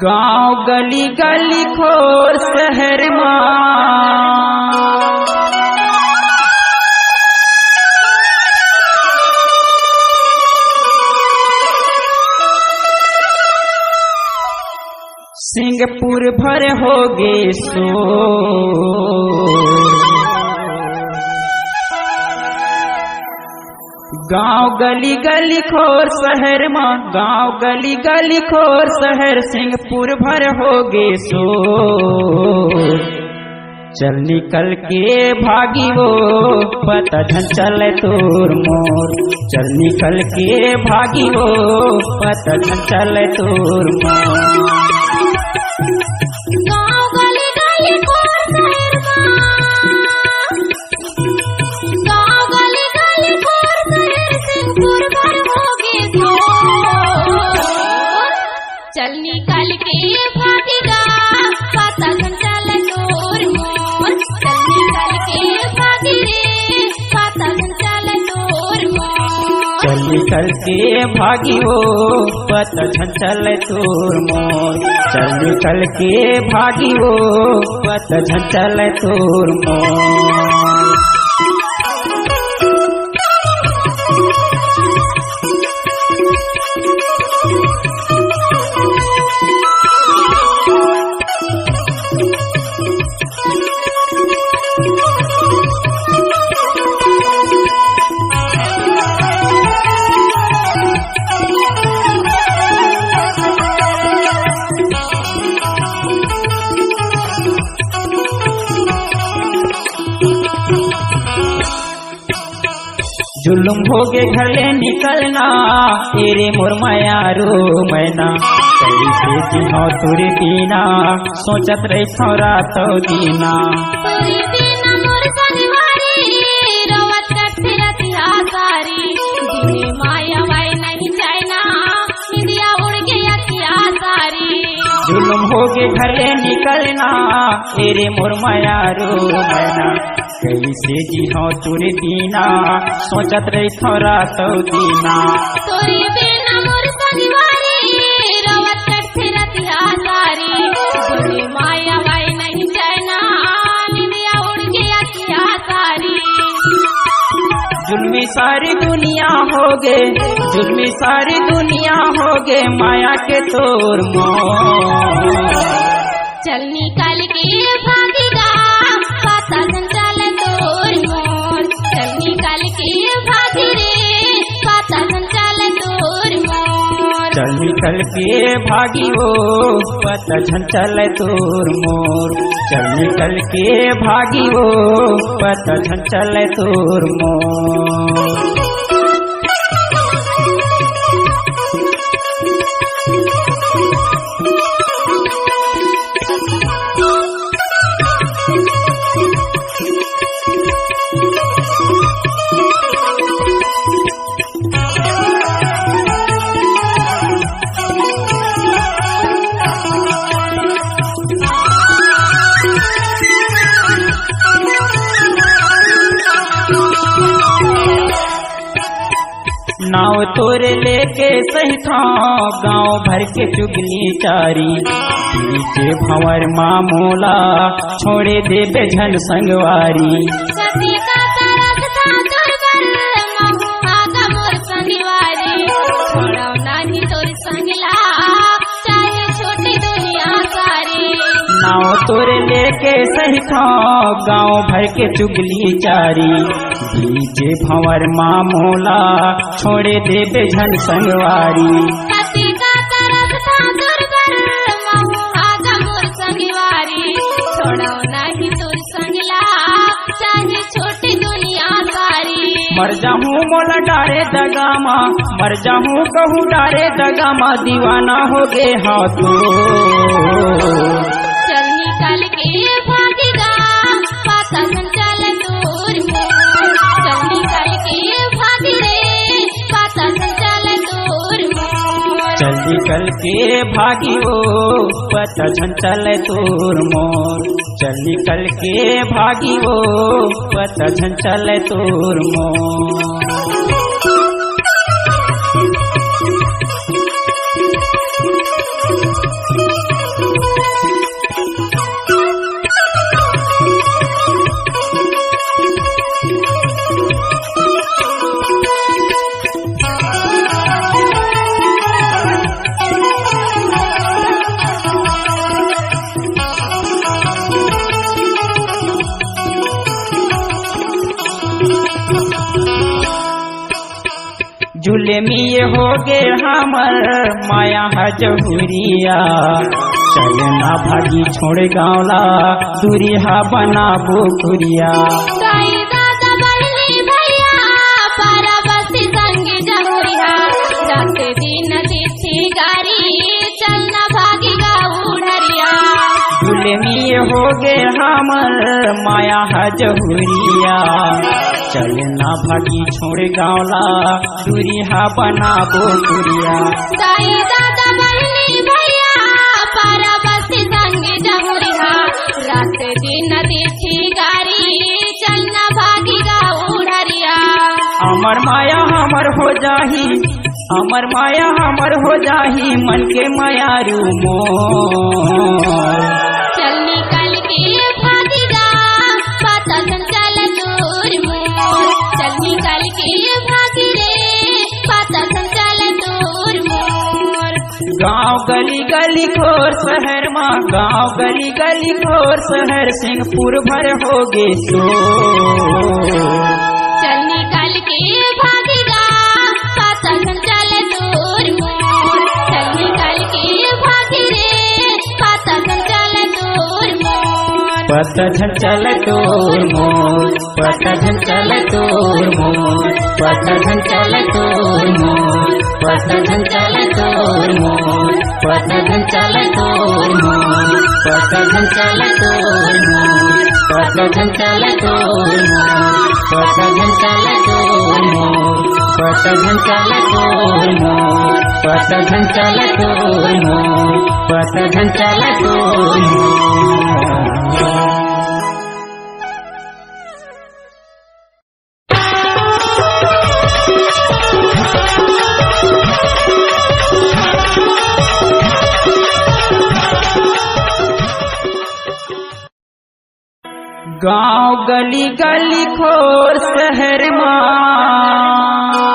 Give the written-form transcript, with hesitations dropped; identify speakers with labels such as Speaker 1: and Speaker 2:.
Speaker 1: गांव गली गली खोर शहर मां सिंहपुर भर होगे गांव गली गली खोर शहर मां गांव गली गली खोर शहर सिंहपुर भर होगे चल निकल के भागी वो पता चल तोर मोर चल निकल के भागी वो पता चल तोर मोर
Speaker 2: चल निकल के भागेगा पता चल तोर मोर चल निकल के भागी रे पता चल तोर मोर
Speaker 1: चल निकल के भागी वो पता चल तोर मोर चल निकल के भागी वो पता चल तोर मोर जुलुम होगे घर ले निकलना तेरे मोर मायारो मैना कैसे जीहो तुरे दीना सोचत रही थोड़ा तो दीना
Speaker 2: मोर सनवारी रोवत कथे रतिया सारी दिने माया वाई नहीं जाना निदिया उड़ गया किया सारी
Speaker 1: जुलुम होगे घर ले निकलना तेरे मोर मायारो मैना कैसे जीहो तुरे दीना सोचत रही थोड़ा तो दीना
Speaker 2: तोरी बिना मोर सनवारी रोवत कथे रतिया सारी दिने माया वाई नहीं जाना निदिया उड़ गया किया सारी
Speaker 1: जुल्मी सारी दुनिया होगे जुल्मी सारी दुनिया होगे माया के तोर मोर
Speaker 2: चल निकल के भागेगा पता चल तोर मोर चल निकल के भागी रे पता चल तोर मोर
Speaker 1: चल निकल के भागी वो पता चल तोर मोर चल निकल के भागी वो पता चल तोर मोर नाव तोरे लेके सही था गांव भर के चुगली चारी नीचे भंवर मामूला छोड़े दे बेझन संगवारी नाव तोरे लेके सही था गांव भर के चुगली चारी बीचे भंवर मामूला छोड़े दे बेझन संगवारी मर जाऊं मोला डारे दगामा मर जाऊं कहूँ डारे दगामा दीवाना हो गे हाथों
Speaker 2: चल निकल के भागेगा पता चल तोर मोर चल निकल के भागी रे पता चल तोर मोर
Speaker 1: चल निकल के भागी वो पता चल तोर मोर चल निकल के भागी वो पता चल तोर मोर दुलमी हो गे हमर माया हजहुरिया चलना भागी छोड़ गाँवला दूरिहा बना बुकुरिया
Speaker 2: दाई दादा बहनी भैया पारा बसी संगी जहुरिया जाते दिन तिथि गारी चलना भागी गाऊ ढरिया
Speaker 1: दुलमी हो गे हमर माया हजहुरिया चलना भागी छोड़ गाँवला दूरिहा बना बुकुरिया
Speaker 2: दाई दादा बहनी भैया पारा बसी संगी जहुरिया रात दिन तिथि गारी चलना भागी गाऊ ढरिया
Speaker 1: अमर माया हमर हो जाही अमर माया हमर हो जाही मन के मायारू मोर
Speaker 2: चल निकल के भागी गा पता चल दूर मोर चल निकल के भागी रे पता चल दूर मोर
Speaker 1: गाँव गली गली खोर शहर माँ गाँव गली गली खोर शहर सिंहपुर भर हो गे सो
Speaker 2: चल निकल के भागी गा पता चल दूर मोर चल निकल के भागी रे पता चल दूर मोर
Speaker 1: पता चल तोर मोर पता चल तोर मोर पता चल तोर मोर पता चल तोर मोर पता चल तोर मोर पता चल तोर मोर पता चल तोर मोर पता चल तोर मोर पता चल तोर मोर पता चल तोर मोर पता चल तोर मोर गाँव गली गली खोर शहर माँ